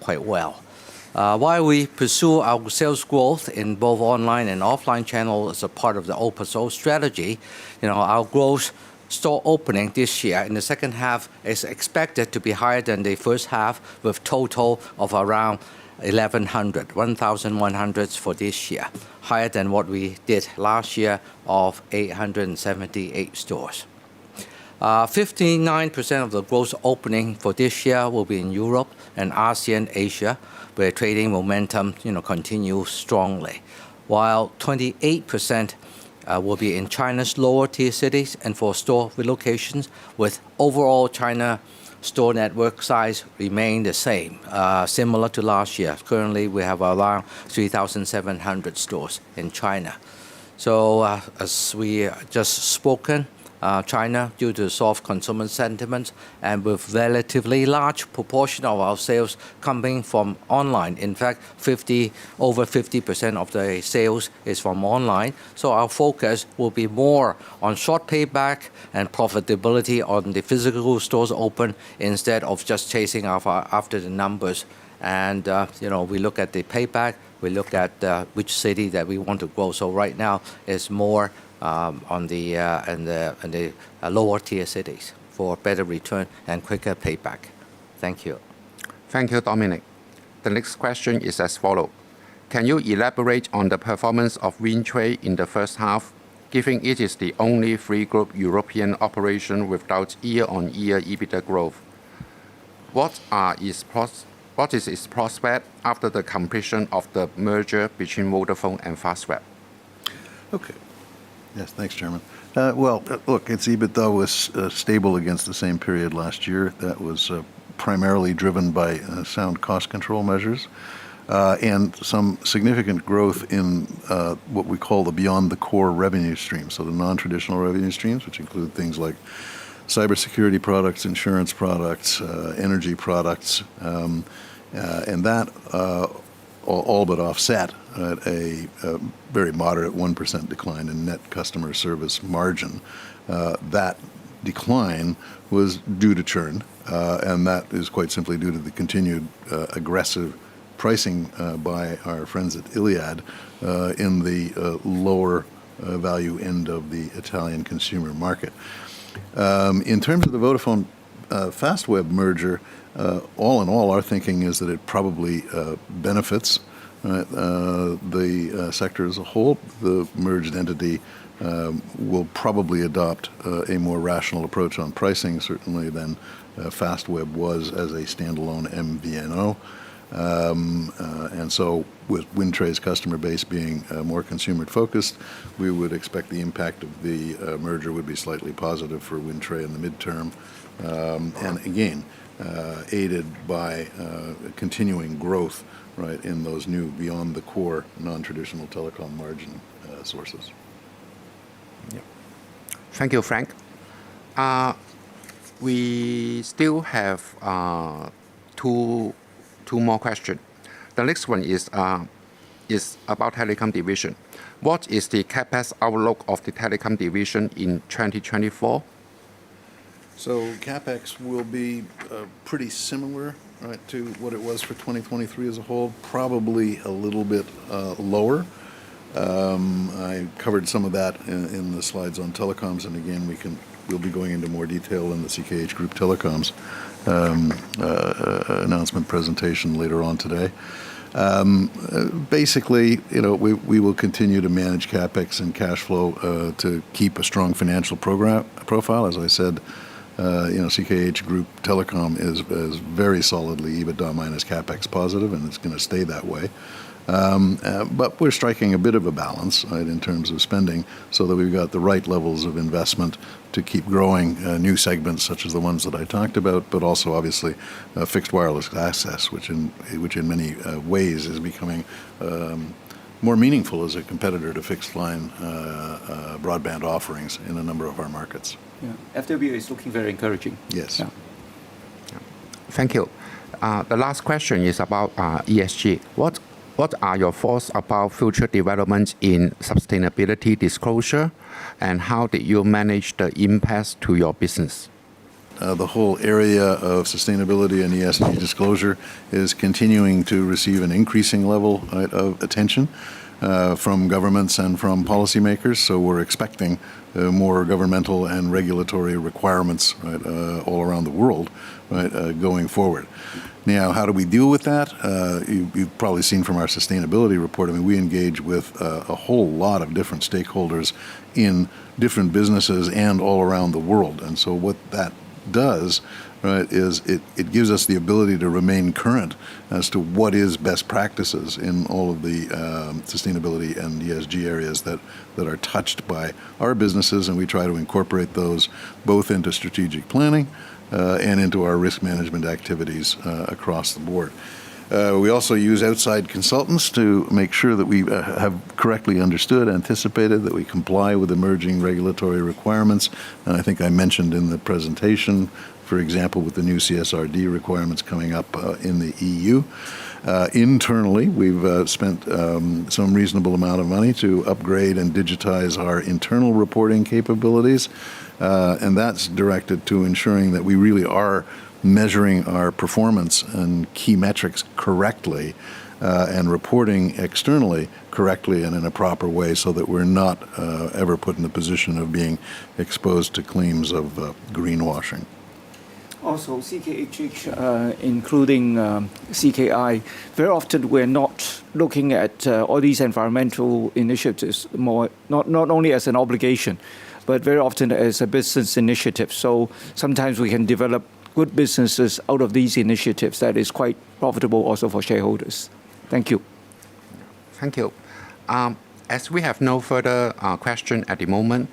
C: quite well. While we pursue our sales growth in both online and offline channels as a part of the O+O strategy, our growth store opening this year in the second half is expected to be higher than the first half, with total of around 1,100 for this year, higher than what we did last year of 878 stores. 59% of the gross opening for this year will be in Europe and ASEAN Asia, where trading momentum continues strongly, while 28% will be in China's lower tier cities and for store relocations, with overall China store network size remain the same, similar to last year. Currently, we have around 3,700 stores in China. So as we just spoken, China, due to soft consumer sentiment and with relatively large proportion of our sales coming from online. In fact, over 50% of the sales is from online. So our focus will be more on short payback and profitability on the physical stores open instead of just chasing after the numbers. And we look at the payback. We look at which city that we want to grow. So right now, it's more on the lower tier cities for better return and quicker payback. Thank you.
A: Thank you, Dominic. The next question is as follows. Can you elaborate on the performance of WinTrade in the first half, given it is the only free-group European operation without year-on-year EBITDA growth? What is its prospect after the completion of the merger between Vodafone and Fastweb?
B: Okay. Yes, thanks, Chairman. Look, its EBITDA was stable against the same period last year. That was primarily driven by sound cost control measures and some significant growth in what we call the beyond the core revenue streams, so the non-traditional revenue streams, which include things like cybersecurity products, insurance products, energy products, and that all but offset a very moderate 1% decline in net customer service margin. That decline was due to churn, and that is quite simply due to the continued aggressive pricing by our friends at Iliad in the lower value end of the Italian consumer market. In terms of the Vodafone Fastweb merger, all in all, our thinking is that it probably benefits the sector as a whole. The merged entity will probably adopt a more rational approach on pricing, certainly than Fastweb was as a standalone MVNO. And so with WinTrade's customer base being more consumer-focused, we would expect the impact of the merger would be slightly positive for WinTrade in the midterm. And again, aided by continuing growth in those new beyond the core non-traditional telecom margin sources.
A: Yeah. Thank you, Frank. We still have two more questions. The next one is about telecom division. What is the CapEx outlook of the telecom division in 2024?
B: So CapEx will be pretty similar to what it was for 2023 as a whole, probably a little bit lower. I covered some of that in the slides on telecoms, and again, we'll be going into more detail in the CKH Group Telecoms announcement presentation later on today. Basically, we will continue to manage CapEx and cash flow to keep a strong financial profile. As I said, CKH Group Telecom is very solidly EBITDA minus CapEx positive, and it's going to stay that way. But we're striking a bit of a balance in terms of spending so that we've got the right levels of investment to keep growing new segments such as the ones that I talked about, but also obviously fixed wireless access, which in many ways is becoming more meaningful as a competitor to fixed line broadband offerings in a number of our markets.
D: Yeah. FWA is looking very encouraging.
B: Yes.
D: Yeah.
A: Thank you. The last question is about ESG. What are your thoughts about future developments in sustainability disclosure, and how did you manage the impacts to your business?
B: The whole area of sustainability and ESG disclosure is continuing to receive an increasing level of attention. from governments and from policymakers. So we're expecting more governmental and regulatory requirements, right, all around the world, right, going forward. Now, how do we deal with that? You've probably seen from our sustainability report, I mean, we engage with a whole lot of different stakeholders in different businesses and all around the world. And so what that does, right, is it gives us the ability to remain current as to what is best practices in all of the sustainability and ESG areas that are touched by our businesses, and we try to incorporate those both into strategic planning and into our risk management activities across the board. We also use outside consultants to make sure that we have correctly understood, anticipated, that we comply with emerging regulatory requirements. And I think I mentioned in the presentation, for example, with the new CSRD requirements coming up in the EU. Internally, we've spent some reasonable amount of money to upgrade and digitize our internal reporting capabilities. And that's directed to ensuring that we really are measuring our performance and key metrics correctly and reporting externally correctly and in a proper way so that we're not ever put in the position of being exposed to claims of greenwashing.
D: Also, CKHH, including CKI, very often we're not looking at all these environmental initiatives more not only as an obligation, but very often as a business initiative. So sometimes we can develop good businesses out of these initiatives that is quite profitable also for shareholders. Thank you.
A: Thank you. As we have no further question at the moment,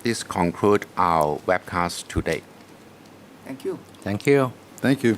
A: this concludes our webcast today.
D: Thank you.
C: Thank you.
B: Thank you.